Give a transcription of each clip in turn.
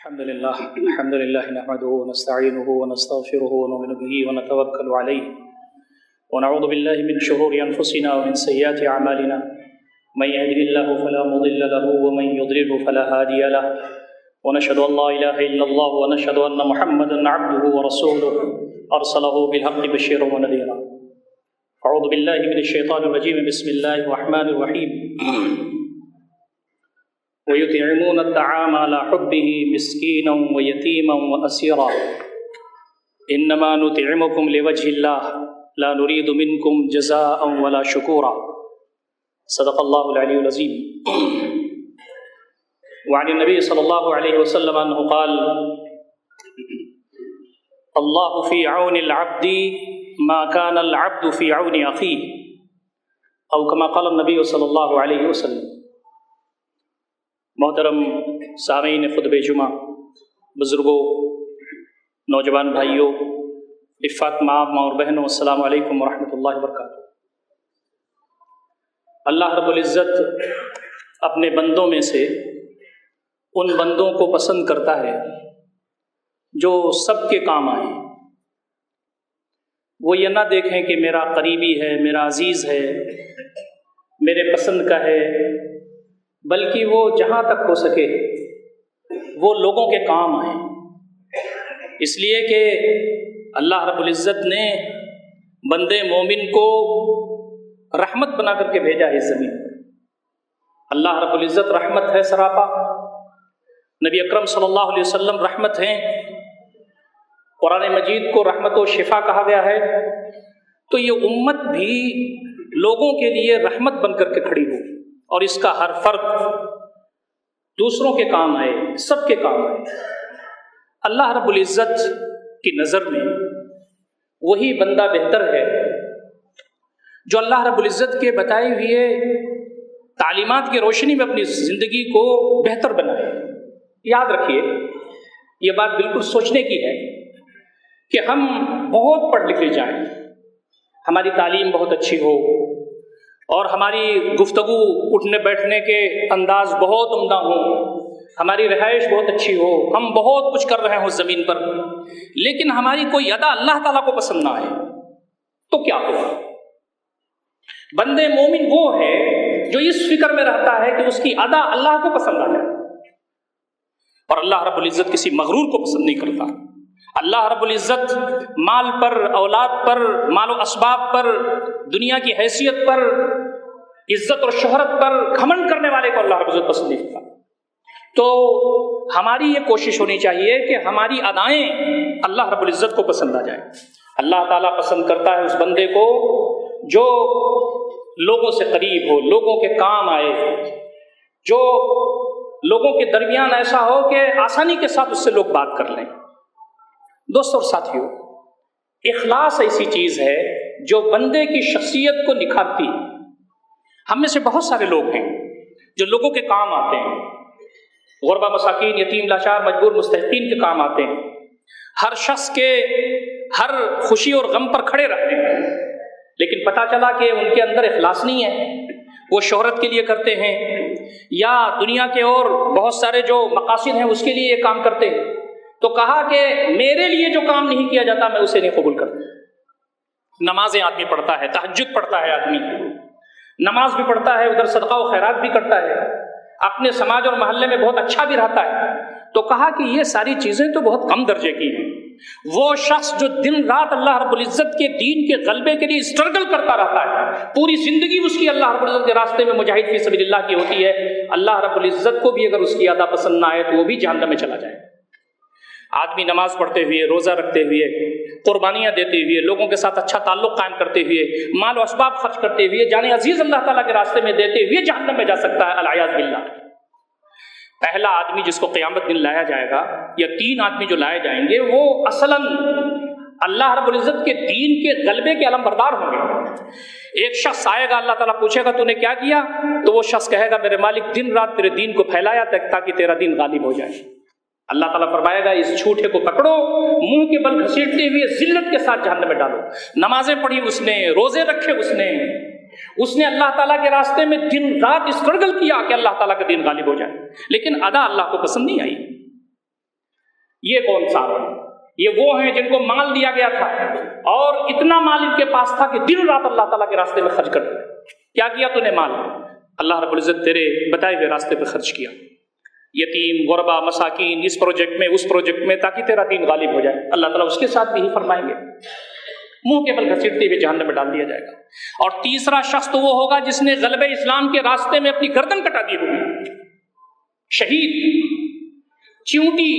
الحمد لله نحمده ونستعينه ونستغفره ونؤمن به ونتوكل عليه ونعوذ بالله من شرور أنفسنا ومن سيئات أعمالنا من يهده الله فلا مضل له ومن يضلل فلا هادي له ونشهد أن لا إله إلا الله ونشهد أن محمدا عبده ورسوله أرسله بالحق بشيرا ونذيرا. أعوذ بالله من الشيطان الرجيم. بسم الله الرحمن الرحيم. ويطعمون الطعام على حبه مسكينا ويتيما وأسيرا إنما نطعمكم لوجه الله لا نريد منكم جزاء ولا شكورا. صدق الله العلي العظيم. وعن النبي صلى الله عليه وسلم أنه قال: الله في عون العبد ما كان العبد في عون أخيه، أو كما قال النبي صلى الله عليه وسلم. محترم سامعین خطبہ جمعہ، بزرگوں، نوجوان بھائیوں، عفت ماں اور بہنوں، السلام علیکم ورحمۃ اللہ وبرکاتہ. اللہ رب العزت اپنے بندوں میں سے ان بندوں کو پسند کرتا ہے جو سب کے کام آئیں. وہ یہ نہ دیکھیں کہ میرا قریبی ہے، میرا عزیز ہے، میرے پسند کا ہے، بلکہ وہ جہاں تک ہو سکے وہ لوگوں کے کام آئیں. اس لیے کہ اللہ رب العزت نے بندے مومن کو رحمت بنا کر کے بھیجا ہے اس زمین پر. اللہ رب العزت رحمت ہے سراپا. نبی اکرم صلی اللہ علیہ وسلم رحمت ہیں. قرآن مجید کو رحمت و شفا کہا گیا ہے. تو یہ امت بھی لوگوں کے لیے رحمت بن کر کے کھڑی ہو، اور اس کا ہر فرد دوسروں کے کام آئے، سب کے کام آئے. اللہ رب العزت کی نظر میں وہی بندہ بہتر ہے جو اللہ رب العزت کے بتائے ہوئے تعلیمات کی روشنی میں اپنی زندگی کو بہتر بنائے. یاد رکھیے، یہ بات بالکل سوچنے کی ہے کہ ہم بہت پڑھ لکھ جائیں، ہماری تعلیم بہت اچھی ہو اور ہماری گفتگو اٹھنے بیٹھنے کے انداز بہت عمدہ ہوں، ہماری رہائش بہت اچھی ہو، ہم بہت کچھ کر رہے ہوں زمین پر، لیکن ہماری کوئی ادا اللہ تعالیٰ کو پسند نہ آئے تو کیا ہوگا؟ بندے مومن وہ ہے جو اس فکر میں رہتا ہے کہ اس کی ادا اللہ کو پسند آ جائے. اور اللہ رب العزت کسی مغرور کو پسند نہیں کرتا. اللہ رب العزت مال پر، اولاد پر، مال و اسباب پر، دنیا کی حیثیت پر، عزت اور شہرت پر گھمنڈ کرنے والے کو اللہ رب العزت پسند نہیں کرتا. تو ہماری یہ کوشش ہونی چاہیے کہ ہماری ادائیں اللہ رب العزت کو پسند آ جائیں. اللہ تعالیٰ پسند کرتا ہے اس بندے کو جو لوگوں سے قریب ہو، لوگوں کے کام آئے، جو لوگوں کے درمیان ایسا ہو کہ آسانی کے ساتھ اس سے لوگ بات کر لیں. دوستوں اور ساتھیوں، اخلاص ایسی چیز ہے جو بندے کی شخصیت کو نکھارتی ہے. ہم میں سے بہت سارے لوگ ہیں جو لوگوں کے کام آتے ہیں، غربا، مساکین، یتیم، لاچار، مجبور، مستحقین کے کام آتے ہیں، ہر شخص کے ہر خوشی اور غم پر کھڑے رہتے ہیں. لیکن پتہ چلا کہ ان کے اندر اخلاص نہیں ہے، وہ شہرت کے لیے کرتے ہیں یا دنیا کے اور بہت سارے جو مقاصد ہیں اس کے لیے یہ کام کرتے ہیں. تو کہا کہ میرے لیے جو کام نہیں کیا جاتا میں اسے نہیں قبول کرتا. نمازیں آدمی پڑھتا ہے، تہجد پڑھتا ہے، آدمی نماز بھی پڑھتا ہے، ادھر صدقہ و خیرات بھی کرتا ہے، اپنے سماج اور محلے میں بہت اچھا بھی رہتا ہے. تو کہا کہ یہ ساری چیزیں تو بہت کم درجے کی ہیں. وہ شخص جو دن رات اللہ رب العزت کے دین کے غلبے کے لیے اسٹرگل کرتا رہتا ہے، پوری زندگی اس کی اللہ رب العزت کے راستے میں مجاہد فی سبیل اللہ کی ہوتی ہے، اللہ رب العزت کو بھی اگر اس کی ادا پسند نہ آئے تو وہ بھی جہنم میں چلا جائے. آدمی نماز پڑھتے ہوئے، روزہ رکھتے ہوئے، قربانیاں دیتے ہوئے، لوگوں کے ساتھ اچھا تعلق قائم کرتے ہوئے، مال و اسباب خرچ کرتے ہوئے، جان عزیز اللہ تعالیٰ کے راستے میں دیتے ہوئے جہنم میں جا سکتا ہے، العیاذ باللہ. پہلا آدمی جس کو قیامت دن لایا جائے گا، یا 3 آدمی جو لائے جائیں گے، وہ اصلاً اللہ رب العزت کے دین کے غلبے کے علم بردار ہوں گے. ایک شخص آئے گا، اللہ تعالیٰ پوچھے گا تو نے کیا کیا؟ تو وہ شخص کہے گا میرے مالک دن رات تیرے دین کو پھیلایا تاکہ تیرا دین غالب ہو جائے. اللہ تعالیٰ فرمائے گا اس جھوٹے کو پکڑو، منہ کے بل گھسیٹتے ہوئے ذلت کے ساتھ جہنم میں ڈالو. نمازیں پڑھی اس نے، روزے رکھے اس نے اللہ تعالیٰ کے راستے میں دن رات اسٹرگل کیا کہ اللہ تعالیٰ کا دین غالب ہو جائے، لیکن ادا اللہ کو پسند نہیں آئی. یہ کون سا؟ یہ وہ ہیں جن کو مال دیا گیا تھا اور اتنا مال ان کے پاس تھا کہ دن رات اللہ تعالیٰ کے راستے میں خرچ کر دیا۔ کیا کیا تو نے مال؟ اللہ رب العزت تیرے بتائے ہوئے راستے پہ خرچ کیا، یتیم، غربا، مساکین، اس پروجیکٹ میں اس پروجیکٹ میں، تاکہ تیرا دین غالب ہو جائے۔ اللہ تعالیٰ اس کے ساتھ بھی فرمائیں گے، منہ کے بل گھسیٹتے ہوئے جہنم میں ڈال دیا جائے گا۔ اور تیسرا شخص تو وہ ہوگا جس نے غلبہ اسلام کے راستے میں اپنی گردن کٹا دی ہوگی، شہید۔ چیونٹی،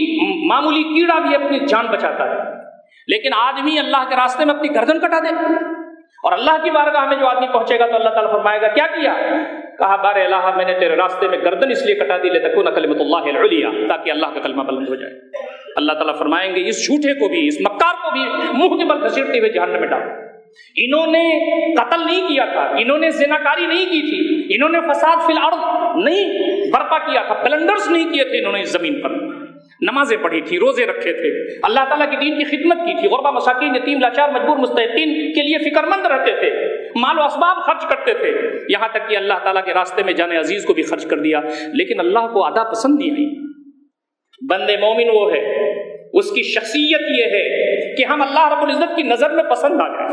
معمولی کیڑا بھی اپنی جان بچاتا ہے، لیکن آدمی اللہ کے راستے میں اپنی گردن کٹا دے، اور اللہ کی بارگاہ میں جو آدمی پہنچے گا تو اللہ تعالیٰ فرمائے گا کیا کیا؟ کہا بار الہ میں نے تیرے راستے میں گردن اس لیے کٹا دی لتکون کلمۃ اللہ العلیٰ، تاکہ اللہ کا کلمہ بلند ہو جائے۔ اللہ تعالیٰ فرمائیں گے اس جھوٹے کو بھی، اس مکار کو بھی منہ کے بل گھسیٹتے ہوئے جہنم میں ڈالو۔ انہوں نے قتل نہیں کیا تھا، انہوں نے زناکاری نہیں کی تھی، انہوں نے فساد فی الارض نہیں برپا کیا تھا، بلنڈرز نہیں کیے تھے انہوں نے اس زمین پر، نمازیں پڑھی تھی، روزے رکھے تھے، اللہ تعالیٰ کی دین کی خدمت کی تھی، غربا، مساکین، یتیم، لاچار، مجبور، مستحقین کے لیے فکر مند رہتے تھے، مال و اسباب خرچ کرتے تھے، یہاں تک کہ اللہ تعالیٰ کے راستے میں جان عزیز کو بھی خرچ کر دیا، لیکن اللہ کو ادا پسند نہیں آئی۔ بندے مومن وہ ہے، اس کی شخصیت یہ ہے کہ ہم اللہ رب العزت کی نظر میں پسند آ جائیں۔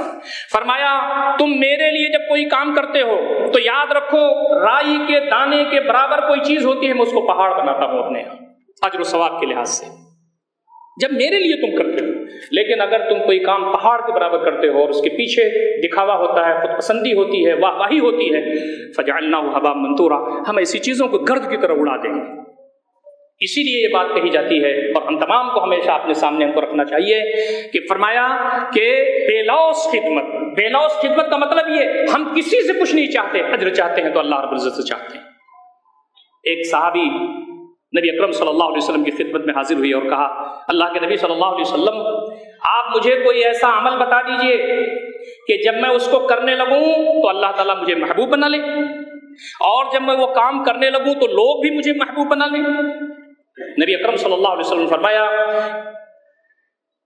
فرمایا تم میرے لیے جب کوئی کام کرتے ہو تو یاد رکھو رائی کے دانے کے برابر کوئی چیز ہوتی ہے، میں اس کو پہاڑ بناتا ہوں اپنے یہاں اجر و ثواب کے لحاظ سے، جب میرے لیے تم کرتے ہو۔ لیکن اگر تم کوئی کام پہاڑ کے برابر کرتے ہو اور اس کے پیچھے دکھاوا ہوتا ہے، خود پسندی ہوتی ہے، واہ واہی ہوتی ہے، فجعلناہ ھباء منثورا، ہم ایسی چیزوں کو گرد کی طرح اڑا دیں گے۔ اسی لیے یہ بات کہی جاتی ہے اور ہم تمام کو ہمیشہ اپنے سامنے ہم کو رکھنا چاہیے کہ فرمایا کہ بے لوث خدمت، بے لوث خدمت کا مطلب یہ ہم کسی سے کچھ نہیں چاہتے، اجر چاہتے ہیں تو اللہ رب العزت سے چاہتے ہیں۔ ایک صحابی نبی اکرم صلی اللہ علیہ وسلم کی خدمت میں حاضر ہوئی اور کہا اللہ کے نبی صلی اللہ علیہ وسلم آپ مجھے کوئی ایسا عمل بتا دیجئے کہ جب میں اس کو کرنے لگوں تو اللہ تعالیٰ مجھے محبوب بنا لے، اور جب میں وہ کام کرنے لگوں تو لوگ بھی مجھے محبوب بنا لیں۔ نبی اکرم صلی اللہ علیہ وسلم نے فرمایا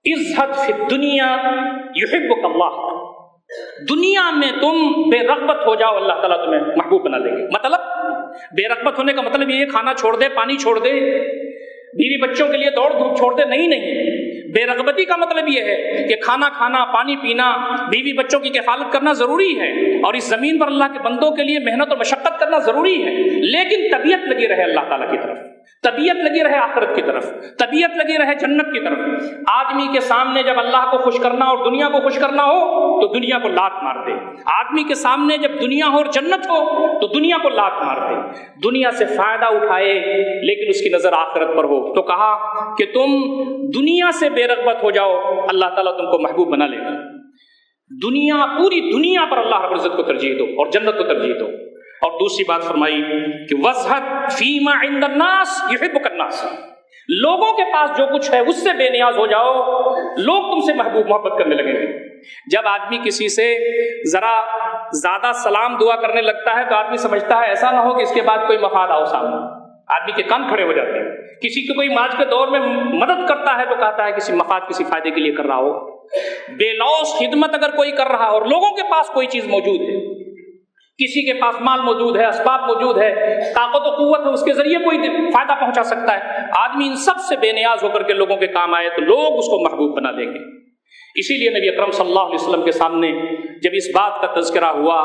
ازہد فی الدنیا یحبک اللہ، دنیا میں تم بے رغبت ہو جاؤ، اللہ تعالیٰ تمہیں محبوب بنا لیں گے۔ مطلب بے رغبت ہونے کا مطلب یہ کھانا چھوڑ دے، پانی چھوڑ دے، بیوی بچوں کے لیے دوڑ دھوپ چھوڑ دے، نہیں۔ بے رغبتی کا مطلب یہ ہے کہ کھانا کھانا، پانی پینا، بیوی بچوں کی کفالت کرنا ضروری ہے، اور اس زمین پر اللہ کے بندوں کے لیے محنت اور مشقت کرنا ضروری ہے، لیکن طبیعت لگی رہے اللہ تعالیٰ کی طرف، طبیعت لگی رہے آخرت کی طرف، طبیعت لگی رہے جنت کی طرف۔ آدمی کے سامنے جب اللہ کو خوش کرنا اور دنیا کو خوش کرنا ہو تو دنیا کو لات مار دے، آدمی کے سامنے جب دنیا ہو اور جنت ہو تو دنیا کو لات مار دے، دنیا سے فائدہ اٹھائے لیکن اس کی نظر آخرت پر ہو۔ تو کہا کہ تم دنیا سے بے رغبت ہو جاؤ، اللہ تعالیٰ تم کو محبوب بنا لے گا۔ دنیا، پوری دنیا پر اللہ رب العزت کو ترجیح دو اور جنت کو ترجیح دو۔ اور دوسری بات فرمائی کہ وَازْهَدْ فِي مَا عِندَ النَّاسِ يُحِبُّكَ النَّاسِ، لوگوں کے پاس جو کچھ ہے اس سے بے نیاز ہو جاؤ، لوگ تم سے محبت کرنے لگیں گے۔ جب آدمی کسی سے ذرا زیادہ سلام دعا کرنے لگتا ہے تو آدمی سمجھتا ہے ایسا نہ ہو کہ اس کے بعد کوئی مفاد آؤ سامنے، آدمی کے کان کھڑے ہو جاتے ہیں۔ کسی کو کوئی آج کے دور میں مدد کرتا ہے تو کہتا ہے کسی مفاد، کسی فائدے کے لیے کر رہا ہو۔ بے لوث خدمت اگر کوئی کر رہا ہے اور لوگوں کے پاس کوئی چیز موجود ہے، کسی کے پاس مال موجود ہے، اسباب موجود ہے، طاقت و قوت ہے، اس کے ذریعے کوئی فائدہ پہنچا سکتا ہے، آدمی ان سب سے بے نیاز ہو کر کے لوگوں کے کام آئے تو لوگ اس کو محبوب بنا دیں گے۔ اسی لیے نبی اکرم صلی اللہ علیہ وسلم کے سامنے جب اس بات کا تذکرہ ہوا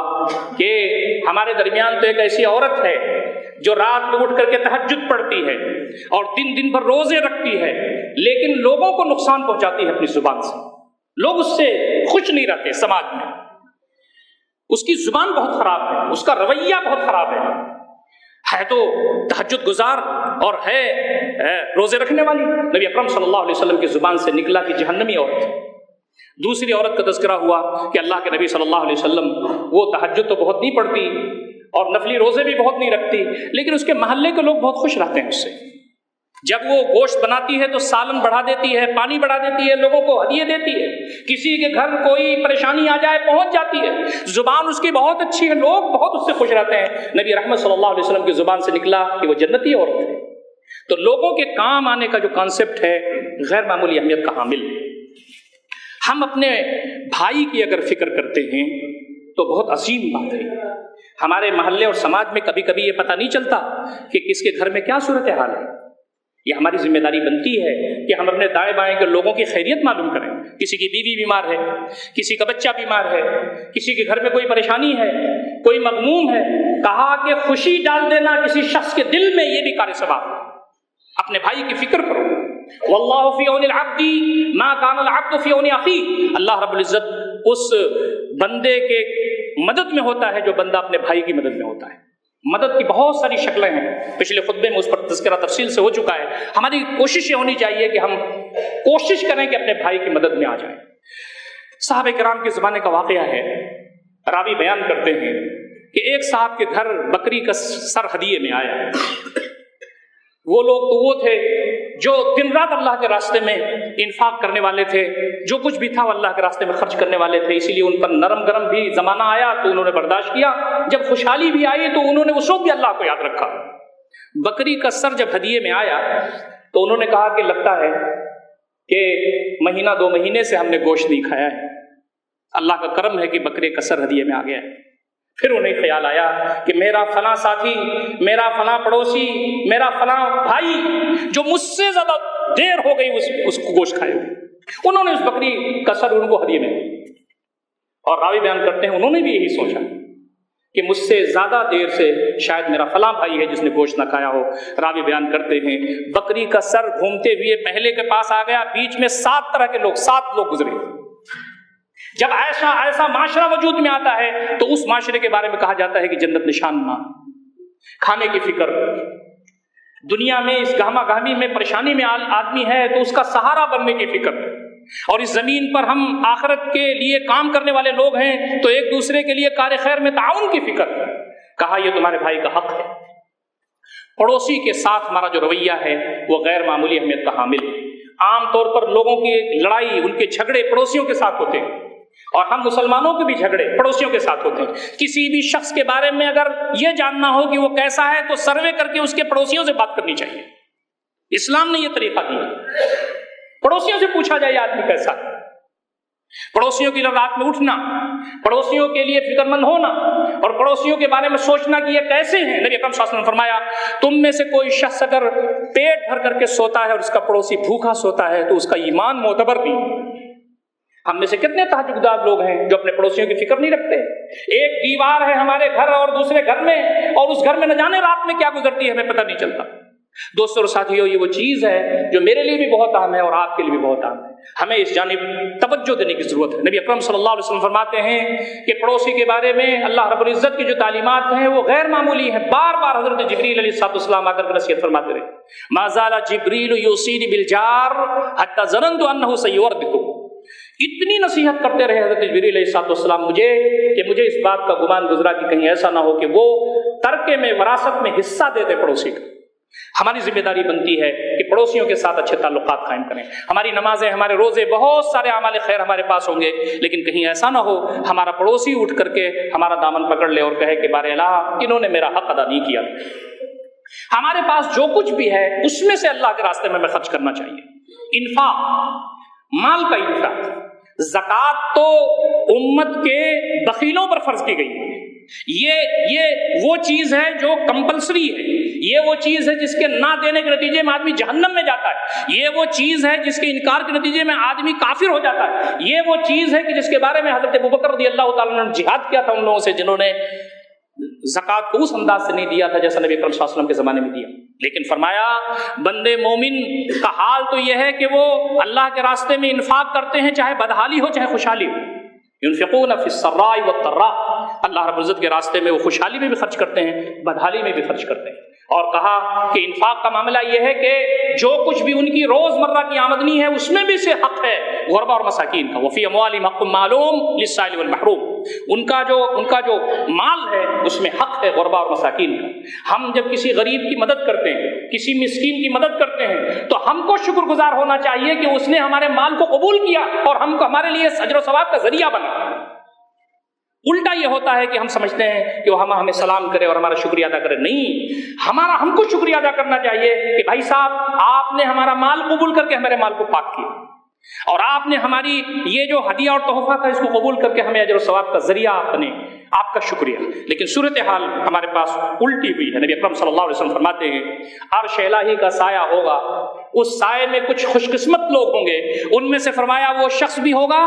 کہ ہمارے درمیان تو ایک ایسی عورت ہے جو رات میں اٹھ کر کے تہجد پڑھتی ہے اور دن بھر روزے رکھتی ہے، لیکن لوگوں کو نقصان پہنچاتی ہے اپنی زبان سے، لوگ اس سے خوش نہیں رہتے، سماج میں اس کی زبان بہت خراب ہے، اس کا رویہ بہت خراب ہے تو تہجد گزار اور ہے روزے رکھنے والی۔ نبی اکرم صلی اللہ علیہ وسلم کی زبان سے نکلا کہ جہنمی عورت۔ دوسری عورت کا تذکرہ ہوا کہ اللہ کے نبی صلی اللہ علیہ وسلم وہ تہجد تو بہت نہیں پڑھتی اور نفلی روزے بھی بہت نہیں رکھتی، لیکن اس کے محلے کے لوگ بہت خوش رہتے ہیں اس سے۔ جب وہ گوشت بناتی ہے تو سالن بڑھا دیتی ہے، پانی بڑھا دیتی ہے، لوگوں کو ہدیے دیتی ہے، کسی کے گھر کوئی پریشانی آ جائے پہنچ جاتی ہے، زبان اس کی بہت اچھی ہے، لوگ بہت اس سے خوش رہتے ہیں۔ نبی رحمت صلی اللہ علیہ وسلم کی زبان سے نکلا کہ وہ جنتی عورت ہے۔ تو لوگوں کے کام آنے کا جو کانسیپٹ ہے غیر معمولی اہمیت کا حامل ہے۔ ہم اپنے بھائی کی اگر فکر کرتے ہیں تو بہت عظیم بات ہے۔ ہمارے محلے اور سماج میں کبھی کبھی یہ پتہ نہیں چلتا کہ کس کے گھر میں کیا صورتحال ہے۔ یہ ہماری ذمہ داری بنتی ہے کہ ہم اپنے دائیں بائیں کے لوگوں کی خیریت معلوم کریں. کسی کی بیوی بیمار ہے, کسی کا بچہ بیمار ہے, کسی کے گھر میں کوئی پریشانی ہے, کوئی مغموم ہے, کہا کہ خوشی ڈال دینا کسی شخص کے دل میں یہ بھی کار ثواب ہے. اپنے بھائی کی فکر کرو. واللہ فی عون العبد ما کان العبد فی عون اخیہ. اللہ رب العزت اس بندے کے مدد میں ہوتا ہے جو بندہ اپنے بھائی کی مدد میں ہوتا ہے. مدد کی بہت ساری شکلیں ہیں, پچھلے خطبے میں اس پر تذکرہ تفصیل سے ہو چکا ہے. ہماری کوشش یہ ہونی چاہیے کہ ہم کوشش کریں کہ اپنے بھائی کی مدد میں آ جائیں. صحابہ کرام کے زمانے کا واقعہ ہے. راوی بیان کرتے ہیں کہ ایک صاحب کے گھر بکری کا سر ہدیے میں آیا. وہ لوگ تو وہ تھے جو دن رات اللہ کے راستے میں انفاق کرنے والے تھے, جو کچھ بھی تھا وہ اللہ کے راستے میں خرچ کرنے والے تھے. اسی لیے ان پر نرم گرم بھی زمانہ آیا تو انہوں نے برداشت کیا, جب خوشحالی بھی آئی تو انہوں نے اس وقت بھی اللہ کو یاد رکھا. بکری کا سر جب ہدیے میں آیا تو انہوں نے کہا کہ لگتا ہے کہ مہینہ 2 مہینے سے ہم نے گوشت نہیں کھایا ہے, اللہ کا کرم ہے کہ بکرے کا سر ہدیے میں آ گیا ہے. پھر انہیں خیال آیا کہ میرا فلاں ساتھی, میرا فلاں پڑوسی, میرا فلاں بھائی جو مجھ سے زیادہ دیر ہو گئی اس کو گوشت کھائے ہوئے, انہوں نے اس بکری کا سر ان کو ہدیے میں دیا. اور راوی بیان کرتے ہیں انہوں نے بھی یہی سوچا کہ مجھ سے زیادہ دیر سے شاید میرا فلاں بھائی ہے جس نے گوشت نہ کھایا ہو. راوی بیان کرتے ہیں بکری کا سر گھومتے ہوئے پہلے کے پاس آ گیا, بیچ میں 7 طرح کے لوگ, 7 لوگ گزرے. جب ایسا معاشرہ وجود میں آتا ہے تو اس معاشرے کے بارے میں کہا جاتا ہے کہ جنت نشانما. کھانے کی فکر, دنیا میں اس گہما گہمی میں پریشانی میں آدمی ہے تو اس کا سہارا بننے کی فکر, اور اس زمین پر ہم آخرت کے لیے کام کرنے والے لوگ ہیں تو ایک دوسرے کے لیے کار خیر میں تعاون کی فکر. کہا یہ تمہارے بھائی کا حق ہے. پڑوسی کے ساتھ ہمارا جو رویہ ہے وہ غیر معمولی اہمیت کا حامل ہے. عام طور پر لوگوں کی لڑائی, ان کے جھگڑے پڑوسیوں کے ساتھ ہوتے ہیں, اور ہم مسلمانوں کے بھی جھگڑے پڑوسیوں کے ساتھ ہوتے ہیں. کسی بھی شخص کے بارے میں اگر یہ جاننا ہو کہ وہ کیسا ہے تو سروے کر کے اس کے پڑوسیوں سے بات کرنی چاہیے. اسلام نے یہ طریقہ دیا, پڑوسیوں سے پوچھا جائے آدمی کیسا ہے. پڑوسیوں کی رات میں اٹھنا, پڑوسیوں کے لیے فکر مند ہونا, اور پڑوسیوں کے بارے میں سوچنا کہ یہ کیسے ہیں. نبی اکرم صلی اللہ علیہ وسلم نے فرمایا تم میں سے کوئی شخص اگر پیٹ بھر کر کے سوتا ہے اور اس کا پڑوسی بھوکا سوتا ہے تو اس کا ایمان معتبر نہیں. ہم میں سے کتنے تہجد دار لوگ ہیں جو اپنے پڑوسیوں کی فکر نہیں رکھتے. ایک دیوار ہے ہمارے گھر اور دوسرے گھر میں, اور اس گھر میں نہ جانے رات میں کیا گزرتی ہے ہمیں پتہ نہیں چلتا. دوستوں اور ساتھیوں, یہ وہ چیز ہے جو میرے لیے بھی بہت اہم ہے اور آپ کے لیے بھی بہت اہم ہے. ہمیں اس جانب توجہ دینے کی ضرورت ہے. نبی اکرم صلی اللہ علیہ وسلم فرماتے ہیں کہ پڑوسی کے بارے میں اللہ رب العزت کی جو تعلیمات ہیں وہ غیر معمولی ہیں. بار بار حضرت جبریل علیہ السلام آ کر نصیحت فرماتے رہے. ما زال جبریل یوصینی بالجار حتی ظننت انہ سیورثہ. اتنی نصیحت کرتے رہے حضرت جبریل علیہ السلام مجھے کہ مجھے اس بات کا گمان گزرا کہ کہیں ایسا نہ ہو کہ وہ ترکے میں, وراثت میں حصہ دے دے پڑوسی کا. ہماری ذمہ داری بنتی ہے کہ پڑوسیوں کے ساتھ اچھے تعلقات قائم کریں. ہماری نمازیں, ہمارے روزے, بہت سارے اعمال خیر ہمارے پاس ہوں گے, لیکن کہیں ایسا نہ ہو ہمارا پڑوسی اٹھ کر کے ہمارا دامن پکڑ لے اور کہے کہ بار الہ انہوں نے میرا حق ادا نہیں کیا. ہمارے پاس جو کچھ بھی ہے اس میں سے اللہ کے راستے میں ہمیں خرچ کرنا چاہیے. انفاق, مال کا انفاق. زکوٰۃ تو امت کے بخیلوں پر فرض کی گئی ہے. یہ وہ چیز ہے جو کمپلسری ہے. یہ وہ چیز ہے جس کے نہ دینے کے نتیجے میں آدمی جہنم میں جاتا ہے. یہ وہ چیز ہے جس کے انکار کے نتیجے میں آدمی کافر ہو جاتا ہے. یہ وہ چیز ہے کہ جس کے بارے میں حضرت ابوبکر رضی اللہ تعالیٰ نے جہاد کیا تھا ان لوگوں سے جنہوں نے زکوٰۃ کو اس انداز سے نہیں دیا تھا جیسا نبی اکرم صلی اللہ علیہ وسلم کے زمانے میں دیا. لیکن فرمایا بندے مومن کا حال تو یہ ہے کہ وہ اللہ کے راستے میں انفاق کرتے ہیں چاہے بدحالی ہو چاہے خوشحالی ہو. ينفقون في السراء والضراء. اللہ رب العزت کے راستے میں وہ خوشحالی میں بھی خرچ کرتے ہیں, بدحالی میں بھی خرچ کرتے ہیں. اور کہا کہ انفاق کا معاملہ یہ ہے کہ جو کچھ بھی ان کی روزمرہ کی آمدنی ہے اس میں بھی سے حق ہے غربا اور مساکین کا. وفی اموالہم حق معلوم للسائل والمحروم. ان کا جو مال ہے اس میں حق ہے غربا اور مساکین کا. ہم جب کسی غریب کی مدد کرتے ہیں, کسی مسکین کی مدد کرتے ہیں تو ہم کو شکر گزار ہونا چاہیے کہ اس نے ہمارے مال کو قبول کیا اور ہم کو ہمارے لیے اجر و ثواب کا ذریعہ بنا. الٹا یہ ہوتا ہے کہ ہم سمجھتے ہیں کہ وہ ہمیں سلام کرے اور ہمارا شکریہ ادا کرے. نہیں, ہم کو شکریہ ادا کرنا چاہیے کہ بھائی صاحب آپ نے ہمارا مال قبول کر کے ہمارے مال کو پاک کیا, اور آپ نے ہماری یہ جو ہدیہ اور تحفہ تھا اس کو قبول کر کے ہمیں اجر و ثواب کا ذریعہ آپ بنے. آپ کا شکریہ. لیکن صورتحال ہمارے پاس الٹی ہوئی ہے. نبی اکرم صلی اللہ علیہ وسلم فرماتے ہیں عرش الہی کا سایہ ہوگا, اس سائے میں کچھ خوش قسمت لوگ ہوں گے, ان میں سے فرمایا وہ شخص بھی ہوگا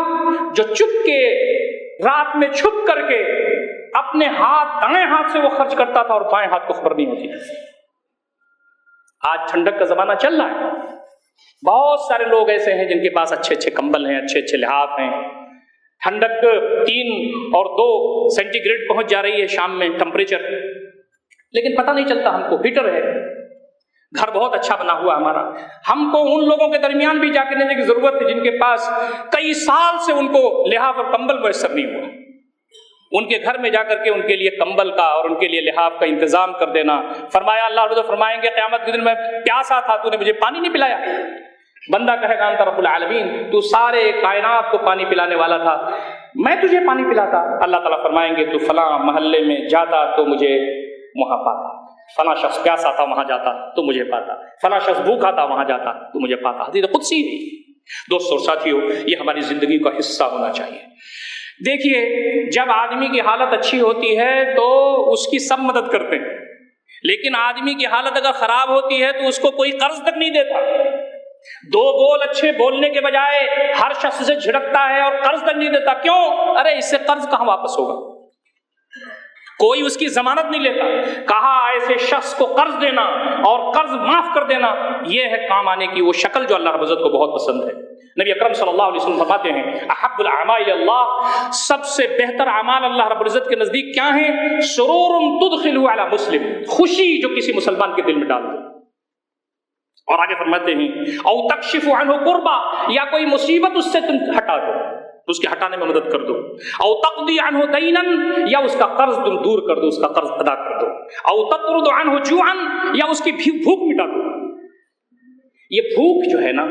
جو چپ کے رات میں چھپ کر کے اپنے دائیں ہاتھ سے وہ خرچ کرتا تھا اور بائیں ہاتھ کو خبر نہیں ہوتی. آج ٹھنڈک کا زمانہ چل رہا ہے, بہت سارے لوگ ایسے ہیں جن کے پاس اچھے اچھے کمبل ہیں, اچھے اچھے لحاف ہیں. ٹھنڈک 3 اور 2 سینٹی گریڈ پہنچ جا رہی ہے شام میں ٹمپریچر, لیکن پتہ نہیں چلتا. ہم کو ہیٹر ہے, گھر بہت اچھا بنا ہوا ہمارا, ہم کو ان لوگوں کے درمیان بھی جا کے لینے کی ضرورت ہے جن کے پاس کئی سال سے ان کو لحاف اور کمبل میسر نہیں ہوا. ان کے گھر میں جا کر کے ان کے لیے کمبل کا اور ان کے لیے لحاف کا انتظام کر دینا. فرمایا اللہ رب فرمائیں گے قیامت کے دن میں پیاسا تھا, تو نے مجھے پانی نہیں پلایا. بندہ کہے گا انت رب العالمین, تو سارے کائنات کو پانی پلانے والا تھا, میں تجھے پانی پلاتا. اللہ تعالیٰ فرمائیں گے تو فلاں محلے میں جاتا تو مجھے وہاں پاتا, فلاں شخص پیاسا تھا وہاں جاتا تو مجھے پاتا, فلاں شخص بھوکا تھا وہاں جاتا تو مجھے پاتا. حدیث قدسی ہے. دوستو اور ساتھیو, یہ ہماری زندگی کا حصہ ہونا چاہیے. دیکھیے, جب آدمی کی حالت اچھی ہوتی ہے تو اس کی سب مدد کرتے ہیں, لیکن آدمی کی حالت اگر خراب ہوتی ہے تو اس کو کوئی قرض تک نہیں دیتا. 2 بول اچھے بولنے کے بجائے ہر شخص سے جھڑکتا ہے اور قرض تک نہیں دیتا. کیوں؟ ارے اس سے قرض کہاں واپس ہوگا, کوئی اس کی ضمانت نہیں لیتا. کہا ایسے شخص کو قرض دینا اور قرض معاف کر دینا, یہ ہے کام آنے کی وہ شکل جو اللہ رب العزت کو بہت پسند ہے. نبی اکرم صلی اللہ علیہ وسلم فرماتے ہیں احب الاعمال اللہ, سب سے بہتر اعمال اللہ رب العزت کے نزدیک کیا ہیں؟ سرور تدخل علی مسلم, خوشی جو کسی مسلمان کے دل میں ڈال دو. اور آگے فرماتے ہیں او تکشف عنہ کربا, یا کوئی مصیبت اس سے تم ہٹا دو, اس کے ہٹانے میں مدد کر دو. او تقضی عنہ دینا, یا اس کا قرض تم دور کر دو, اس کا قرض ادا کر دو. او تطرد عنہ جوعا, یا اس کی بھوک مٹا دو. یہ بھوک جو ہے نا,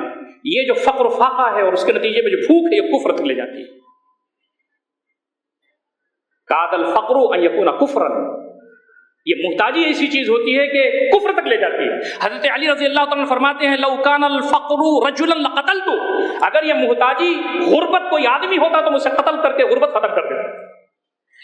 یہ جو فقر و فاقہ ہے اور اس کے نتیجے میں جو بھوک ہے, یہ کفر تک لے جاتی ہے. کاد الفقر ان یکون کفرا, یہ محتاجی ایسی چیز ہوتی ہے کہ کفر تک لے جاتی ہے. حضرت علی رضی اللہ تعالیٰ فرماتے ہیں لو کان الفقر رجلا لقتلت, اگر یہ محتاجی غربت کوئی آدمی ہوتا تو مجھے قتل کر کے غربت ختم کر دیتا.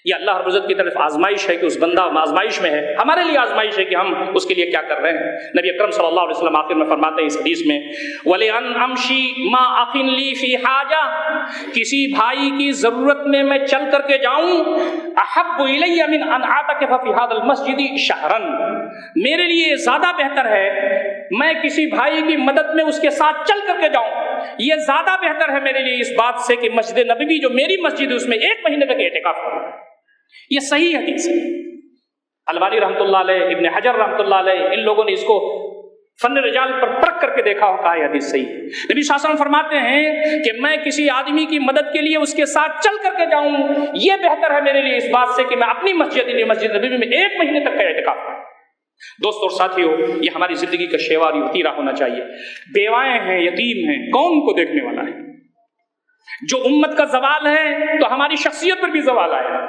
یہ اللہ رب العزت کی طرف آزمائش ہے کہ اس بندہ آزمائش میں ہے, ہمارے لیے آزمائش ہے کہ ہم اس کے لیے کیا کر رہے ہیں. نبی اکرم صلی اللہ علیہ وسلم آخر میں فرماتے ہیں اس حدیث میں وَلِأَنْ أَمْشِي مَا أَخٍ لِي فِي حَاجَةٍ, کسی بھائی کی ضرورت میں میں چل کر کے جاؤں, أَحَبُّ إِلَيَّ مِنْ أَنْ أَعْتَكِفَ فِي هَذَا الْمَسْجِدِ شَهْرًا, میرے لیے زیادہ بہتر ہے میں کسی بھائی کی مدد میں اس کے ساتھ چل کر کے جاؤں, یہ زیادہ بہتر ہے میرے لیے اس بات سے کہ مسجد نبوی جو میری مسجد ہے اس میں 1 مہینے تک اعتکاف کروں. یہ صحیح حدیث ہے. البانی رحمۃ اللہ علیہ, ابن حجر رحمۃ اللہ علیہ, ان لوگوں نے اس کو فن رجال پر پرکھ کر کے دیکھا اور کہا یہ حدیث صحیح ہے. نبی صلی اللہ علیہ وسلم فرماتے ہیں کہ میں کسی آدمی کی مدد کے لیے اس کے ساتھ چل کر کے جاؤں, یہ بہتر ہے میرے لیے اس بات سے کہ میں اپنی مسجد نبوی میں 1 مہینے تک کا اعتکاف کروں. دوستو اور ساتھیو, یہ ہماری زندگی کا شیوار وتیرہ ہونا چاہیے. بیوائیں ہیں, یتیم ہیں, کون کو دیکھنے والا ہے؟ جو امت کا زوال ہے تو ہماری شخصیت پر بھی زوال آئے.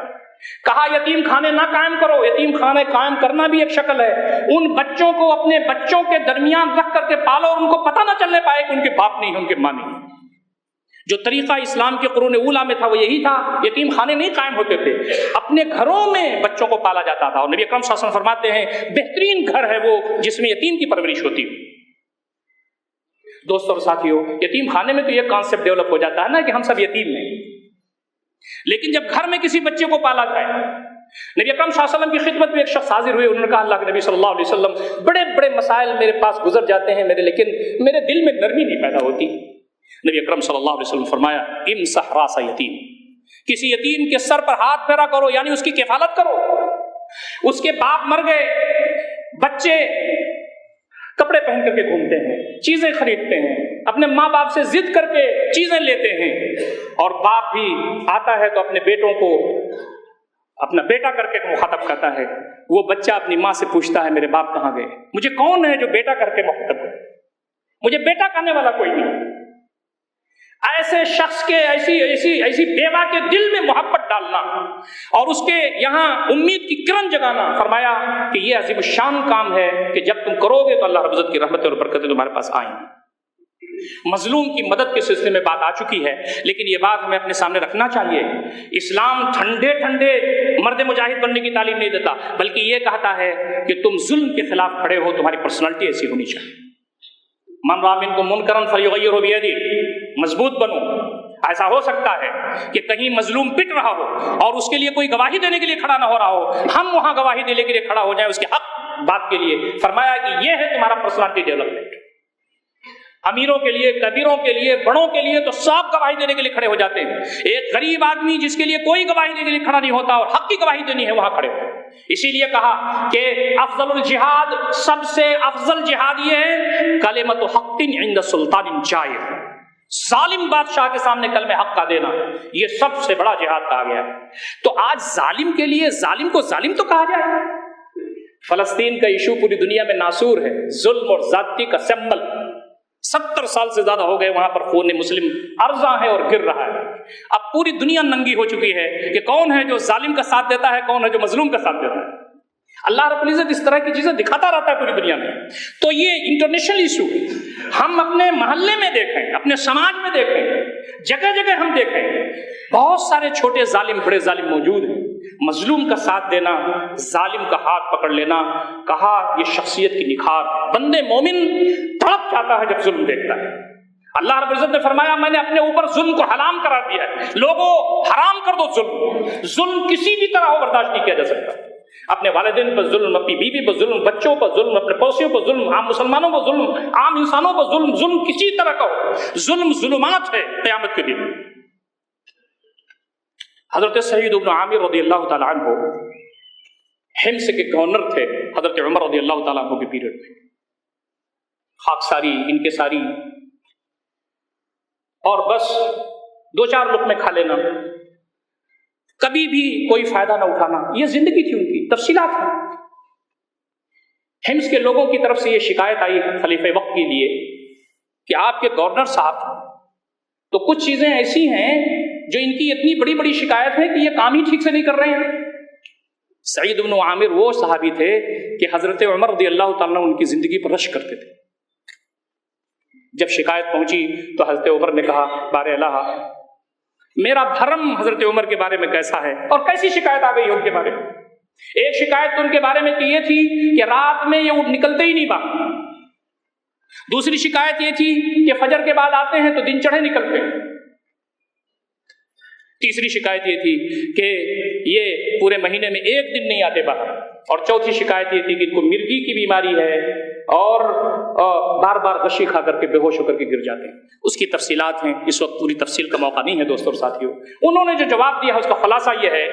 کہا یتیم خانے نہ قائم کرو, یتیم خانے قائم کرنا بھی ایک شکل ہے. ان بچوں کو اپنے بچوں کے درمیان رکھ کر کے پالو اور ان کو پتہ نہ چلنے پائے کہ ان کے باپ نہیں ہے, ان کے ماں نہیں ہے. جو طریقہ اسلام کے قرون اولیٰ میں تھا وہ یہی تھا, یتیم خانے نہیں قائم ہوتے تھے, اپنے گھروں میں بچوں کو پالا جاتا تھا. اور نبی اکرم صلی اللہ علیہ وسلم فرماتے ہیں بہترین گھر ہے وہ جس میں یتیم کی پرورش ہوتی ہو. دوستوں اور ساتھیوں, یتیم خانے میں تو یہ کانسیپٹ ڈیولپ ہو جاتا ہے نا کہ ہم سب یتیم ہیں, لیکن جب گھر میں کسی بچے کو پالا جائے, نبی اکرم صلی اللہ علیہ وسلم کی خدمت میں ایک شخص حاضر ہوئے, انہوں نے کہا اللہ کے نبی صلی اللہ علیہ وسلم بڑے بڑے مسائل میرے پاس گزر جاتے ہیں لیکن میرے دل میں نرمی نہیں پیدا ہوتی. نبی اکرم صلی اللہ علیہ وسلم فرمایا امسح راس یتیم, کسی یتیم کے سر پر ہاتھ پھیرا کرو, یعنی اس کی کفالت کرو. اس کے باپ مر گئے, بچے کپڑے پہن کر کے گھومتے ہیں, چیزیں خریدتے ہیں, اپنے ماں باپ سے ضد کر کے چیزیں لیتے ہیں, اور باپ بھی آتا ہے تو اپنے بیٹوں کو اپنا بیٹا کر کے مخاطب کرتا ہے. وہ بچہ اپنی ماں سے پوچھتا ہے میرے باپ کہاں گئے, مجھے کون ہے جو بیٹا کر کے مخاطب کرے, مجھے بیٹا کہنے والا کوئی نہیں. ایسے شخص کے ایسی بیوہ کے دل میں محبت ڈالنا اور اس کے یہاں امید کی کرن جگانا, فرمایا کہ یہ عظیم الشان کام ہے کہ جب تم کرو گے تو اللہ رب العزت کی رحمت اور برکتیں تمہارے پاس آئیں گی. مظلوم کی مدد کے سلسلے میں بات آ چکی ہے، لیکن یہ بات ہمیں اپنے سامنے رکھنا چاہیے۔ اسلام ٹھنڈے ٹھنڈے مرد مجاہد بننے کی تعلیم نہیں دیتا، بلکہ یہ کہتا ہے کہ تم ظلم کے خلاف کھڑے ہو، تمہاری پرسنالٹی ایسی ہونی چاہیے۔ من رأى منکم منکرا فلیغیرہ بیدہ، مضبوط بنو۔ ایسا ہو سکتا ہے کہ کہیں مظلوم پٹ رہا ہو اور اس کے لیے کوئی گواہی دینے کے لیے کھڑا نہ ہو رہا ہو، ہم وہاں گواہی دینے کے لیے کھڑا ہو جائیں اس کے حق بات کے لیے۔ فرمایا کہ یہ ہے تمہارا پرسنالٹی ڈیولپمنٹ۔ امیروں کے لیے، کبیروں کے لیے، بڑوں کے لیے تو سب گواہی دینے کے لیے کھڑے ہو جاتے ہیں۔ ایک غریب آدمی جس کے لیے کوئی گواہی دینے کے لیے کھڑا نہیں ہوتا اور حق کی گواہی دینی ہے، وہاں کھڑے ہو۔ اسی لیے کہا کہ افضل الجہاد، سب سے افضل جہاد یہ ہے کلمۃ حق عند سلطان جائر، ظالم بادشاہ کے سامنے کلمہ حق کا دینا، یہ سب سے بڑا جہاد کہا گیا ہے۔ تو آج ظالم کے لیے ظالم کو ظالم تو کہا جائے۔ فلسطین کا ایشو پوری دنیا میں ناصور ہے، ظلم اور زیادتی کا سمبل۔ 70 سال سے زیادہ ہو گئے وہاں پر خون مسلم ارزاں ہے اور گر رہا ہے۔ اب پوری دنیا ننگی ہو چکی ہے کہ کون ہے جو ظالم کا ساتھ دیتا ہے، کون ہے جو مظلوم کا ساتھ دیتا ہے۔ اللہ رب العزت اس طرح کی چیزیں دکھاتا رہتا ہے پوری دنیا میں۔ تو یہ انٹرنیشنل ایشو ہے، ہم اپنے محلے میں دیکھیں، اپنے سماج میں دیکھیں، جگہ جگہ ہم دیکھیں، بہت سارے چھوٹے ظالم بڑے ظالم موجود ہیں۔ مظلوم کا ساتھ دینا، ظالم کا ہاتھ پکڑ لینا، کہا یہ شخصیت کی نکھار ہے۔ بندے مومن تڑپ جاتا ہے جب ظلم دیکھتا ہے۔ اللہ رب العزت نے فرمایا میں نے اپنے اوپر ظلم کو حرام قرار دیا ہے، لوگوں حرام کر دو ظلم۔ ظلم کسی بھی طرح ہو برداشت نہیں کیا جا سکتا۔ اپنے والدین پر ظلم، اپنی بیوی پر ظلم، بچوں پر ظلم، اپنے پڑوسیوں پر ظلم، عام مسلمانوں پر ظلم، عام انسانوں پر ظلم، ظلم کسی طرح کا ہو، ظلم ظلمات ہے قیامت کے دن۔ حضرت سعید بن عامر رضی اللہ تعالیٰ عنہ حمص کے گورنر تھے حضرت عمر رضی اللہ تعالیٰ عنہ کے پیریڈ میں۔ خاکساری، انکساری اور بس 2-4 لقمے کھا لینا، کبھی بھی کوئی فائدہ نہ اٹھانا، یہ زندگی تھی ان کی، تفصیلات ہیں۔ حمص کے لوگوں کی طرف سے یہ شکایت آئی خلیفہ وقت کے لیے کہ آپ کے گورنر صاحب تو کچھ چیزیں ایسی ہیں جو ان کی اتنی بڑی بڑی شکایت ہے کہ یہ کام ہی ٹھیک سے نہیں کر رہے ہیں۔ سعید بن عامر وہ صحابی تھے کہ حضرت عمر رضی اللہ تعالیٰ ان کی زندگی پر رشک کرتے تھے۔ جب شکایت پہنچی تو حضرت عمر نے کہا بارے اللہ میرا بھرم حضرت عمر کے بارے میں کیسا ہے، اور کیسی شکایت آ گئی ان کے بارے میں۔ ایک شکایت تو ان کے بارے میں یہ تھی کہ رات میں یہ نکلتے ہی نہیں باہر۔ دوسری شکایت یہ تھی کہ فجر کے بعد آتے ہیں تو دن چڑھے نکلتے ہیں۔ تیسری شکایت یہ تھی کہ یہ پورے مہینے میں ایک دن نہیں آتے باہر، اور چوتھی شکایت یہ تھی کہ ان کو مرگی کی بیماری ہے اور بار بار غشی کھا کر کے بے ہوش ہو کر کے گر جاتے ہیں۔ اس کی تفصیلات ہیں، اس وقت پوری تفصیل کا موقع نہیں ہے دوستوں اور ساتھیوں۔ انہوں نے جو جواب دیا اس کا خلاصہ یہ ہے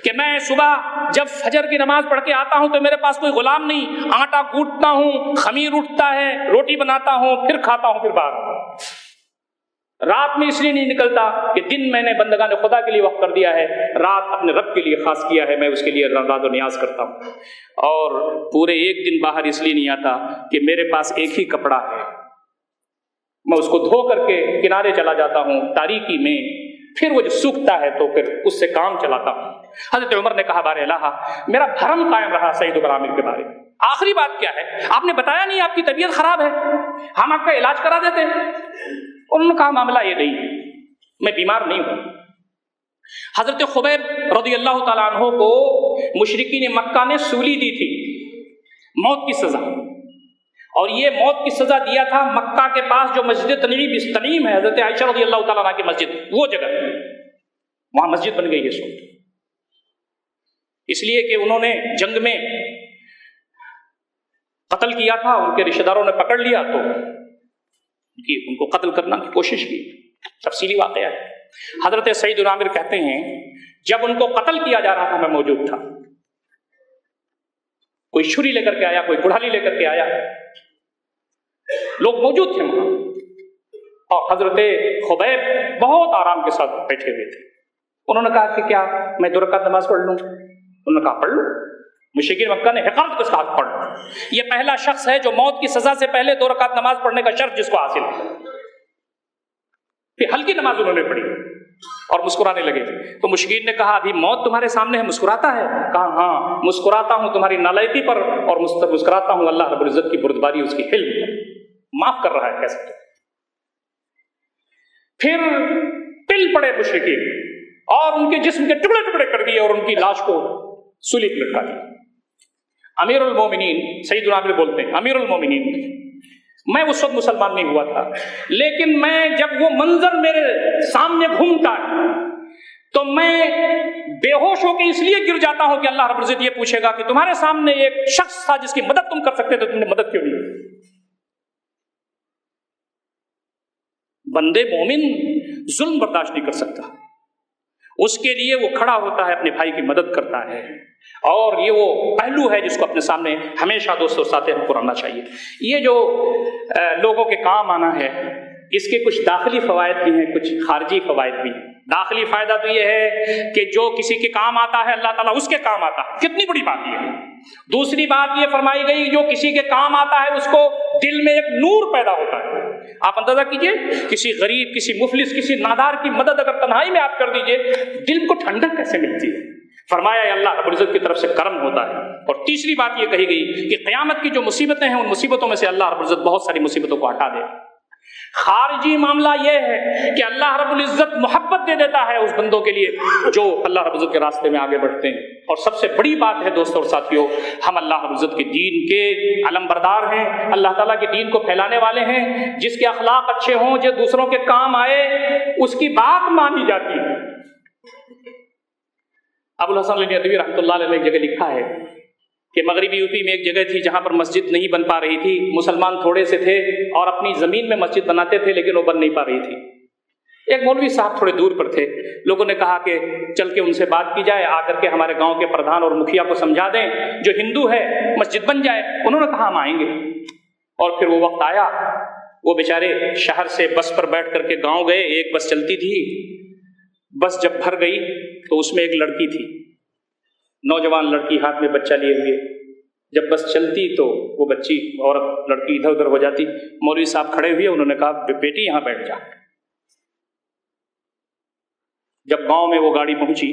کہ میں صبح جب فجر کی نماز پڑھ کے آتا ہوں تو میرے پاس کوئی غلام نہیں، آٹا کوٹتا ہوں، خمیر اٹھتا ہے، روٹی بناتا ہوں، پھر کھاتا ہوں، پھر باہر آتا ہوں۔ رات میں اس لیے نہیں نکلتا کہ دن میں نے بندگان خدا کے لیے وقف کر دیا ہے، رات اپنے رب کے لیے خاص کیا ہے، میں اس کے لیے راز و نیاز کرتا ہوں۔ اور پورے ایک دن باہر اس لیے نہیں آتا کہ میرے پاس ایک ہی کپڑا ہے، میں اس کو دھو کر کے کنارے چلا جاتا ہوں تاریکی میں، پھر وہ جو سوکھتا ہے تو پھر اس سے کام چلاتا ہوں۔ حضرت عمر نے کہا بارے اللہ میرا بھرم قائم رہا سعید بن عامر کے بارے میں۔ آخری بات کیا ہے، آپ نے بتایا نہیں آپ کی طبیعت خراب ہے، ہم آپ کا علاج کرا دیتے ہیں۔ انہوں نے کہا معاملہ یہ نہیں ہے، میں بیمار نہیں ہوں۔ حضرت خبیب رضی اللہ تعالیٰ عنہ کو مشرکین مکہ نے سولی دی تھی، موت کی سزا، اور یہ موت کی سزا دیا تھا مکہ کے پاس جو مسجد تنعیم ہے، حضرت عائشہ رضی اللہ تعالیٰ عنہ کی مسجد، وہ جگہ وہاں مسجد بن گئی ہے سو، اس لیے کہ انہوں نے جنگ میں قتل کیا تھا، ان کے رشتہ داروں نے پکڑ لیا تو ان کو قتل کرنے کی کوشش کی، تفصیلی واقعہ ہے۔ حضرت سعید بن عامر کہتے ہیں جب ان کو قتل کیا جا رہا تھا میں موجود تھا، کوئی چھری لے کر کے آیا، کوئی کڑھالی لے کر کے آیا، لوگ موجود تھے وہاں، اور حضرت خبیب بہت آرام کے ساتھ بیٹھے ہوئے تھے۔ انہوں نے کہا کہ کیا میں 2 رکعت نماز پڑھ لوں؟ انہوں نے کہا پڑھ لو۔ مشرکین مکہ نے حقارت کے ساتھ پڑھ لو۔ یہ پہلا شخص ہے جو موت کی سزا سے پہلے 2 رکعت نماز پڑھنے کا شرف جس کو حاصل ہے۔ پھر ہلکی نماز انہوں نے پڑھی اور مسکرانے لگے، تو مشرکین نے کہا ابھی موت تمہارے سامنے ہے، مسکراتا ہے؟ کہا ہاں مسکراتا ہوں تمہاری نالائکی پر، اور مسکراتا ہوں اللہ رب العزت کی بردباری، اس کی حلم پر، معاف کر رہا ہے کیسے۔ پھر پل پڑے مشرکین اور ان کے جسم کے ٹکڑے ٹکڑے کر دیے اور ان کی لاش کو سولی پر لٹکا دیا۔ امیر المومنین سیدنا علی بولتے ہیں، امیر المومنین، میں اس وقت مسلمان نہیں ہوا تھا، لیکن میں جب وہ منظر میرے سامنے گھومتا ہے تو میں بے ہوش ہو کے اس لیے گر جاتا ہوں کہ اللہ رب العزت یہ پوچھے گا کہ تمہارے سامنے ایک شخص تھا جس کی مدد تم کر سکتے تھے، تم نے مدد کیوں نہیں کی؟ بندے مومن ظلم برداشت نہیں کر سکتا، اس کے لیے وہ کھڑا ہوتا ہے، اپنے بھائی کی مدد کرتا ہے، اور یہ وہ پہلو ہے جس کو اپنے سامنے ہمیشہ دوستوں ساتھ ہم کو رکھنا چاہیے۔ یہ جو لوگوں کے کام آنا ہے، اس کے کچھ داخلی فوائد بھی ہیں، کچھ خارجی فوائد بھی ہیں۔ داخلی فائدہ تو یہ ہے کہ جو کسی کے کام آتا ہے اللہ تعالیٰ اس کے کام آتا ہے، کتنی بڑی بات یہ ہے۔ دوسری بات یہ فرمائی گئی جو کسی کے کام آتا ہے اس کو دل میں ایک نور پیدا ہوتا ہے۔ آپ اندازہ کیجئے کسی غریب، کسی مفلس، کسی نادار کی مدد اگر تنہائی میں آپ کر دیجئے، دل کو ٹھنڈک کیسے ملتی ہے؟ فرمایا اللہ رب العزت کی طرف سے کرم ہوتا ہے۔ اور تیسری بات یہ کہی گئی کہ قیامت کی جو مصیبتیں ہیں ان مصیبتوں میں سے اللہ رب العزت بہت ساری مصیبتوں کو ہٹا دے۔ خارجی معاملہ یہ ہے کہ اللہ رب العزت محبت دے دیتا ہے اس بندوں کے لیے جو اللہ رب العزت کے راستے میں آگے بڑھتے ہیں۔ اور سب سے بڑی بات ہے دوستوں اور ساتھیوں، ہم اللہ رب العزت کے دین کے علم بردار ہیں، اللہ تعالیٰ کے دین کو پھیلانے والے ہیں۔ جس کے اخلاق اچھے ہوں، جو دوسروں کے کام آئے، اس کی بات مانی جاتی ہے۔ ابو الحسن ندوی رحمۃ اللہ علیہ نے ایک جگہ لکھا ہے کہ مغربی یو پی میں ایک جگہ تھی جہاں پر مسجد نہیں بن پا رہی تھی، مسلمان تھوڑے سے تھے اور اپنی زمین میں مسجد بناتے تھے لیکن وہ بن نہیں پا رہی تھی۔ ایک مولوی صاحب تھوڑے دور پر تھے، لوگوں نے کہا کہ چل کے ان سے بات کی جائے، آ کر کے ہمارے گاؤں کے پردھان اور مکھیا کو سمجھا دیں، جو ہندو ہے مسجد بن جائے۔ انہوں نے کہا ہم آئیں گے۔ اور پھر وہ وقت آیا، وہ بیچارے شہر سے بس پر بیٹھ کر کے گاؤں گئے، ایک بس چلتی تھی۔ بس جب بھر گئی تو اس میں ایک لڑکی تھی، نوجوان لڑکی، ہاتھ میں بچہ لیے ہوئے۔ جب بس چلتی تو وہ بچی عورت لڑکی ادھر ادھر ہو جاتی۔ مولوی صاحب کھڑے ہوئے، انہوں نے کہا بیٹی یہاں بیٹھ جا۔ جب گاؤں میں وہ گاڑی پہنچی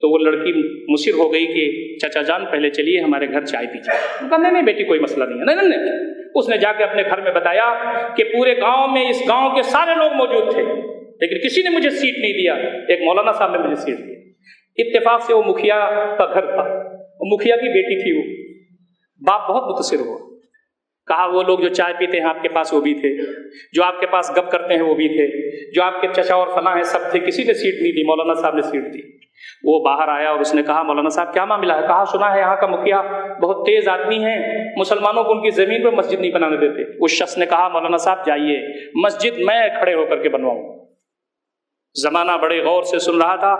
تو وہ لڑکی مصر ہو گئی کہ چچا جان پہلے چلیے ہمارے گھر چائے پیجیے۔ کہا نہیں بیٹی کوئی مسئلہ نہیں ہے، نہیں۔ اس نے جا کے اپنے گھر میں بتایا کہ پورے گاؤں میں اس گاؤں کے سارے لوگ موجود تھے لیکن کسی نے مجھے سیٹ نہیں دیا، ایک مولانا صاحب نے مجھے سیٹ دی۔ اتفاق سے وہ مکھیا کا گھر تھا، وہ مکھیا کی بیٹی تھی۔ وہ باپ بہت متاثر ہوا، کہا وہ لوگ جو چائے پیتے ہیں آپ کے پاس وہ بھی تھے، جو آپ کے پاس گپ کرتے ہیں وہ بھی تھے، جو آپ کے چچا اور فلاں ہیں سب تھے، کسی نے سیٹ نہیں دی، مولانا صاحب نے سیٹ دی۔ وہ باہر آیا اور اس نے کہا مولانا صاحب کیا معاملہ ہے؟ کہا سنا ہے یہاں کا مکھیا بہت تیز آدمی ہے، مسلمانوں کو ان کی زمین پر مسجد نہیں بنانے دیتے۔ اس شخص نے کہا مولانا صاحب جائیے، مسجد میں کھڑے ہو کر کے بنواؤں۔ زمانہ بڑے غور سے سن رہا تھا،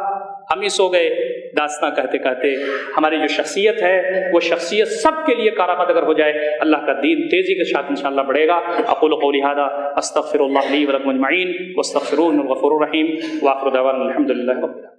ہم ہی سو گئے داستاں کہتے کہتے۔ ہماری جو شخصیت ہے وہ شخصیت سب کے لیے کارآمد اگر ہو جائے، اللہ کا دین تیزی کے ساتھ انشاءاللہ بڑھے گا۔ اقول قولی ھذا استغفر اللہ لی ولکم اجمعین واستغفروہ انہ الغفور الرحیم، وآخر دعوانا الحمد للہ رب العالمین۔